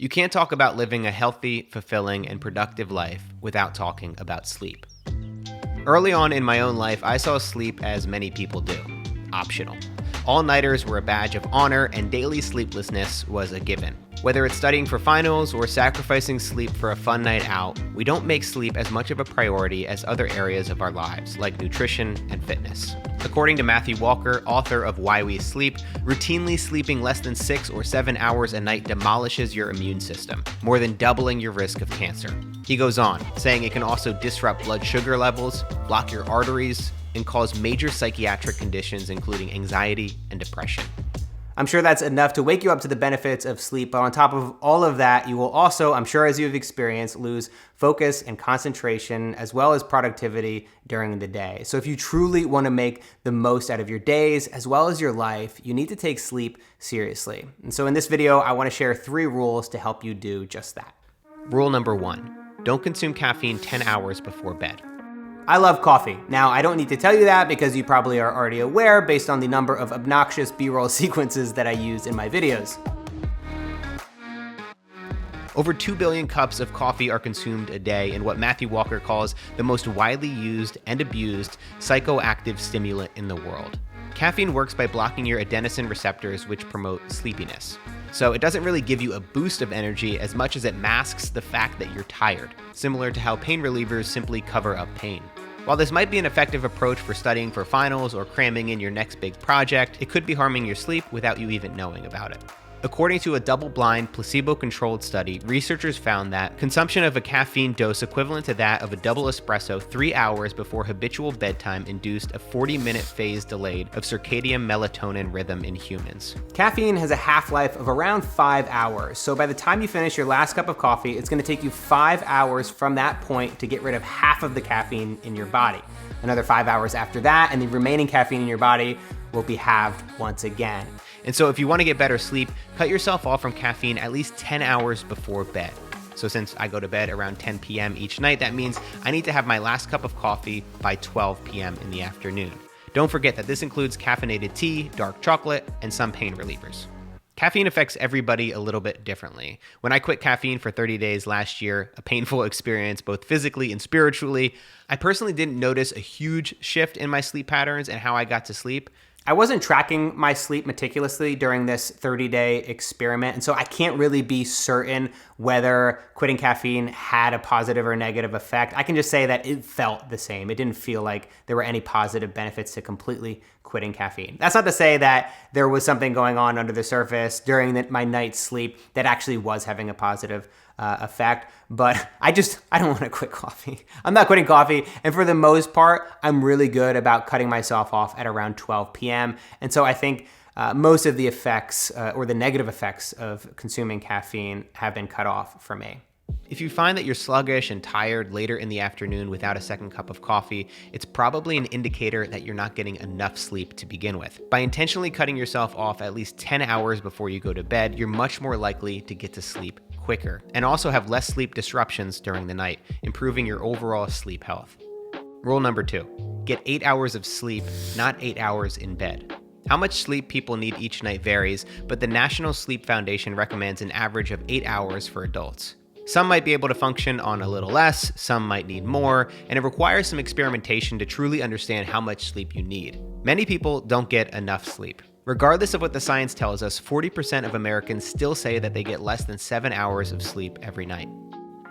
You can't talk about living a healthy, fulfilling, and productive life without talking about sleep. Early on in my own life, I saw sleep as many people do, optional. All-nighters were a badge of honor, and daily sleeplessness was a given. Whether it's studying for finals or sacrificing sleep for a fun night out, we don't make sleep as much of a priority as other areas of our lives, like nutrition and fitness. According to Matthew Walker, author of Why We Sleep, routinely sleeping less than 6 or 7 hours a night demolishes your immune system, more than doubling your risk of cancer. He goes on, saying it can also disrupt blood sugar levels, block your arteries, and cause major psychiatric conditions including anxiety and depression. I'm sure that's enough to wake you up to the benefits of sleep, but on top of all of that, you will also, I'm sure as you've experienced, lose focus and concentration as well as productivity during the day. So if you truly want to make the most out of your days as well as your life, you need to take sleep seriously. And so in this video, I want to share 3 rules to help you do just that. Rule number 1, don't consume caffeine 10 hours before bed. I love coffee. Now, I don't need to tell you that because you probably are already aware based on the number of obnoxious B-roll sequences that I use in my videos. Over 2 billion cups of coffee are consumed a day in what Matthew Walker calls the most widely used and abused psychoactive stimulant in the world. Caffeine works by blocking your adenosine receptors, which promote sleepiness. So it doesn't really give you a boost of energy as much as it masks the fact that you're tired, similar to how pain relievers simply cover up pain. While this might be an effective approach for studying for finals or cramming in your next big project, it could be harming your sleep without you even knowing about it. According to a double-blind, placebo-controlled study, researchers found that consumption of a caffeine dose equivalent to that of a double espresso 3 hours before habitual bedtime induced a 40-minute phase delay of circadian melatonin rhythm in humans. Caffeine has a half-life of around 5 hours, so by the time you finish your last cup of coffee, it's going to take you 5 hours from that point to get rid of half of the caffeine in your body. Another 5 hours after that, and the remaining caffeine in your body will be halved once again. And so if you want to get better sleep, cut yourself off from caffeine at least 10 hours before bed. So since I go to bed around 10 p.m. each night, that means I need to have my last cup of coffee by 12 p.m. in the afternoon. Don't forget that this includes caffeinated tea, dark chocolate, and some pain relievers. Caffeine affects everybody a little bit differently. When I quit caffeine for 30 days last year, a painful experience both physically and spiritually, I personally didn't notice a huge shift in my sleep patterns and how I got to sleep. I wasn't tracking my sleep meticulously during this 30-day experiment, and so I can't really be certain whether quitting caffeine had a positive or negative effect. I can just say that it felt the same. It didn't feel like there were any positive benefits to completely quitting caffeine. That's not to say that there was something going on under the surface during my night's sleep that actually was having a positive effect, but I don't want to quit coffee. I'm not quitting coffee, and for the most part, I'm really good about cutting myself off at around 12 p.m. And so I think most of the effects or the negative effects of consuming caffeine have been cut off for me. If you find that you're sluggish and tired later in the afternoon without a second cup of coffee, it's probably an indicator that you're not getting enough sleep to begin with. By intentionally cutting yourself off at least 10 hours before you go to bed, you're much more likely to get to sleep quicker and also have less sleep disruptions during the night, improving your overall sleep health. Rule number 2, get 8 hours of sleep, not 8 hours in bed. How much sleep people need each night varies, but the National Sleep Foundation recommends an average of 8 hours for adults. Some might be able to function on a little less, some might need more, and it requires some experimentation to truly understand how much sleep you need. Many people don't get enough sleep. Regardless of what the science tells us, 40% of Americans still say that they get less than 7 hours of sleep every night.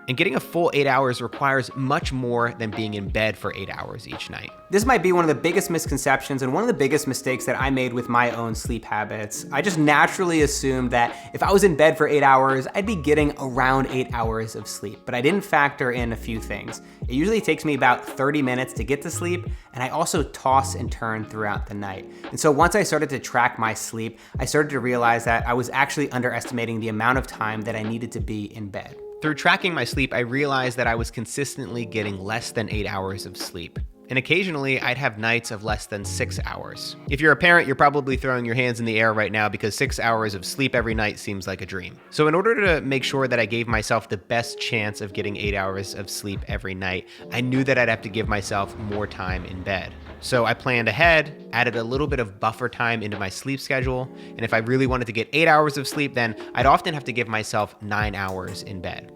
And getting a full 8 hours requires much more than being in bed for 8 hours each night. This might be one of the biggest misconceptions and one of the biggest mistakes that I made with my own sleep habits. I just naturally assumed that if I was in bed for 8 hours, I'd be getting around 8 hours of sleep, but I didn't factor in a few things. It usually takes me about 30 minutes to get to sleep, and I also toss and turn throughout the night. And so once I started to track my sleep, I started to realize that I was actually underestimating the amount of time that I needed to be in bed. Through tracking my sleep, I realized that I was consistently getting less than 8 hours of sleep. And occasionally, I'd have nights of less than 6 hours. If you're a parent, you're probably throwing your hands in the air right now because 6 hours of sleep every night seems like a dream. So in order to make sure that I gave myself the best chance of getting 8 hours of sleep every night, I knew that I'd have to give myself more time in bed. So I planned ahead, added a little bit of buffer time into my sleep schedule, and if I really wanted to get 8 hours of sleep, then I'd often have to give myself 9 hours in bed.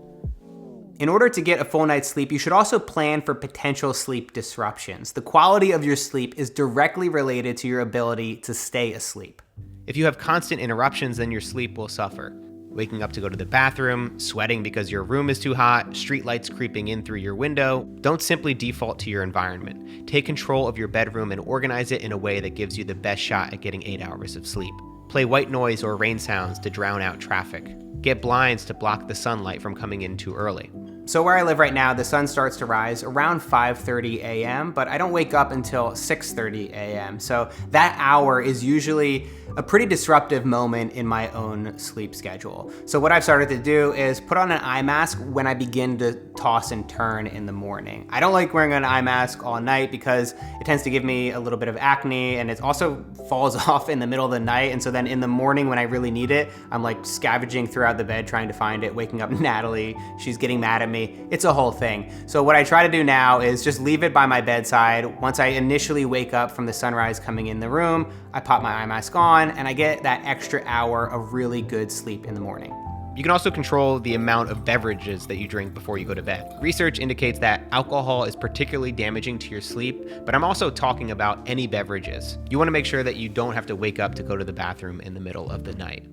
In order to get a full night's sleep, you should also plan for potential sleep disruptions. The quality of your sleep is directly related to your ability to stay asleep. If you have constant interruptions, then your sleep will suffer. Waking up to go to the bathroom, sweating because your room is too hot, street lights creeping in through your window. Don't simply default to your environment. Take control of your bedroom and organize it in a way that gives you the best shot at getting 8 hours of sleep. Play white noise or rain sounds to drown out traffic. Get blinds to block the sunlight from coming in too early. So where I live right now, the sun starts to rise around 5:30 a.m., but I don't wake up until 6:30 a.m. So that hour is usually a pretty disruptive moment in my own sleep schedule. So what I've started to do is put on an eye mask when I begin to toss and turn in the morning. I don't like wearing an eye mask all night because it tends to give me a little bit of acne, and it also falls off in the middle of the night. And so then in the morning when I really need it, I'm like scavenging throughout the bed trying to find it, waking up Natalie, she's getting mad at me. It's a whole thing. So what I try to do now is just leave it by my bedside. Once I initially wake up from the sunrise coming in the room, I pop my eye mask on and I get that extra hour of really good sleep in the morning. You can also control the amount of beverages that you drink before you go to bed. Research indicates that alcohol is particularly damaging to your sleep, but I'm also talking about any beverages. You want to make sure that you don't have to wake up to go to the bathroom in the middle of the night.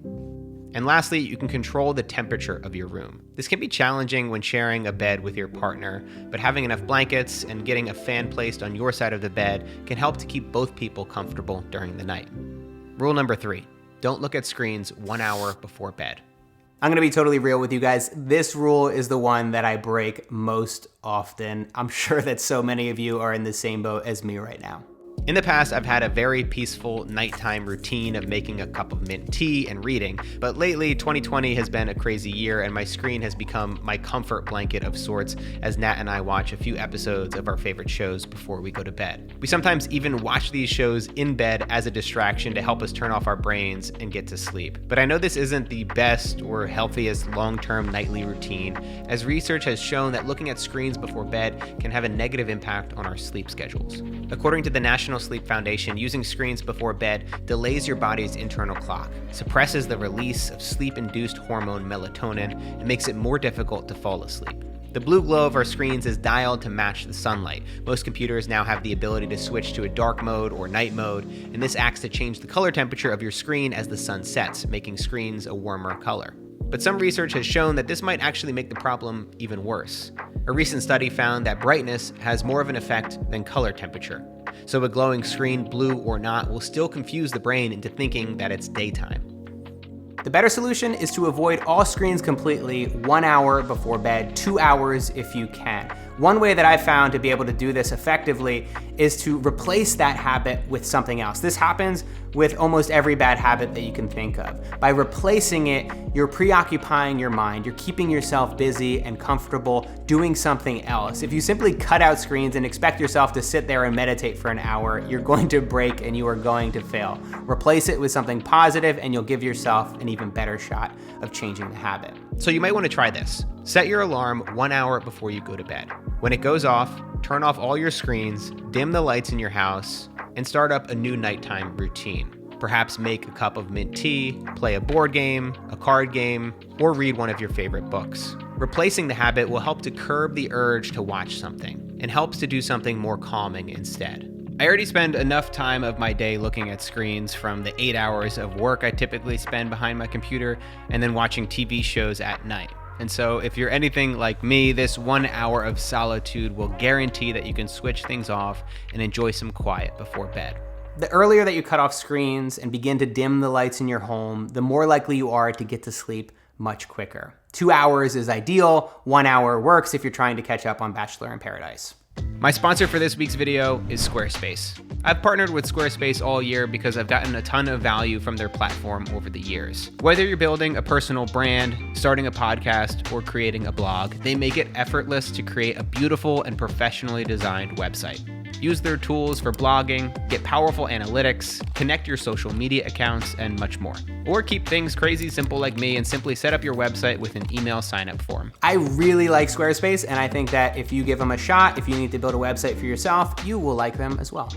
And lastly, you can control the temperature of your room. This can be challenging when sharing a bed with your partner, but having enough blankets and getting a fan placed on your side of the bed can help to keep both people comfortable during the night. Rule number 3, don't look at screens 1 hour before bed. I'm gonna be totally real with you guys. This rule is the one that I break most often. I'm sure that so many of you are in the same boat as me right now. In the past, I've had a very peaceful nighttime routine of making a cup of mint tea and reading, but lately 2020 has been a crazy year and my screen has become my comfort blanket of sorts as Nat and I watch a few episodes of our favorite shows before we go to bed. We sometimes even watch these shows in bed as a distraction to help us turn off our brains and get to sleep. But I know this isn't the best or healthiest long-term nightly routine, as research has shown that looking at screens before bed can have a negative impact on our sleep schedules. According to the National Sleep Foundation, using screens before bed delays your body's internal clock, suppresses the release of sleep-induced hormone melatonin, and makes it more difficult to fall asleep. The blue glow of our screens is dialed to match the sunlight. Most computers now have the ability to switch to a dark mode or night mode, and this acts to change the color temperature of your screen as the sun sets, making screens a warmer color. But some research has shown that this might actually make the problem even worse. A recent study found that brightness has more of an effect than color temperature. So a glowing screen, blue or not, will still confuse the brain into thinking that it's daytime. The better solution is to avoid all screens completely 1 hour before bed, 2 hours if you can. One way that I've found to be able to do this effectively is to replace that habit with something else. This happens with almost every bad habit that you can think of. By replacing it, you're preoccupying your mind. You're keeping yourself busy and comfortable doing something else. If you simply cut out screens and expect yourself to sit there and meditate for an hour, you're going to break and you are going to fail. Replace it with something positive and you'll give yourself an even better shot of changing the habit. So you might want to try this. Set your alarm 1 hour before you go to bed. When it goes off, turn off all your screens, dim the lights in your house, and start up a new nighttime routine. Perhaps make a cup of mint tea, play a board game, a card game, or read one of your favorite books. Replacing the habit will help to curb the urge to watch something and helps to do something more calming instead. I already spend enough time of my day looking at screens, from the 8 hours of work I typically spend behind my computer and then watching TV shows at night. And so if you're anything like me, this 1 hour of solitude will guarantee that you can switch things off and enjoy some quiet before bed. The earlier that you cut off screens and begin to dim the lights in your home, the more likely you are to get to sleep much quicker. 2 hours is ideal. 1 hour works if you're trying to catch up on Bachelor in Paradise. My sponsor for this week's video is Squarespace. I've partnered with Squarespace all year because I've gotten a ton of value from their platform over the years. Whether you're building a personal brand, starting a podcast, or creating a blog, they make it effortless to create a beautiful and professionally designed website. Use their tools for blogging, get powerful analytics, connect your social media accounts, and much more. Or keep things crazy simple like me and simply set up your website with an email sign-up form. I really like Squarespace, and I think that if you give them a shot, if you need to build a website for yourself, you will like them as well.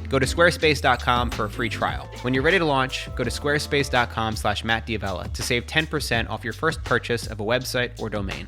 Go to squarespace.com for a free trial. When you're ready to launch, go to squarespace.com/MattDiavella to save 10% off your first purchase of a website or domain.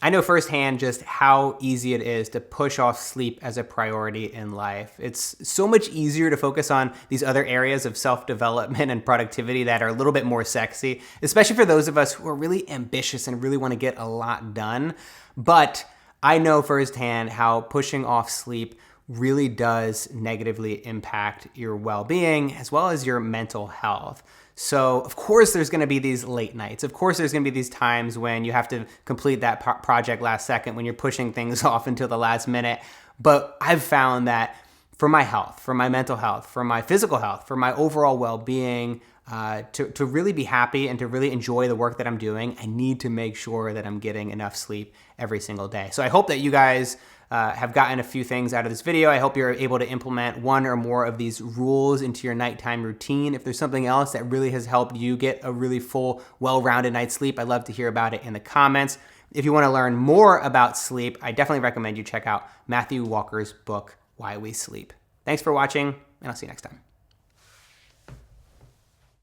I know firsthand just how easy it is to push off sleep as a priority in life. It's so much easier to focus on these other areas of self-development and productivity that are a little bit more sexy, especially for those of us who are really ambitious and really want to get a lot done. But I know firsthand how pushing off sleep really does negatively impact your well-being as well as your mental health. So of course there's going to be these late nights. Of course there's going to be these times when you have to complete that project last second, when you're pushing things off until the last minute. But I've found that for my health, for my mental health, for my physical health, for my overall well-being, to really be happy and to really enjoy the work that I'm doing, I need to make sure that I'm getting enough sleep every single day. So I hope that you guys have gotten a few things out of this video. I hope you're able to implement one or more of these rules into your nighttime routine. If there's something else that really has helped you get a really full, well-rounded night's sleep, I'd love to hear about it in the comments. If you want to learn more about sleep, I definitely recommend you check out Matthew Walker's book, Why We Sleep. Thanks for watching, and I'll see you next time.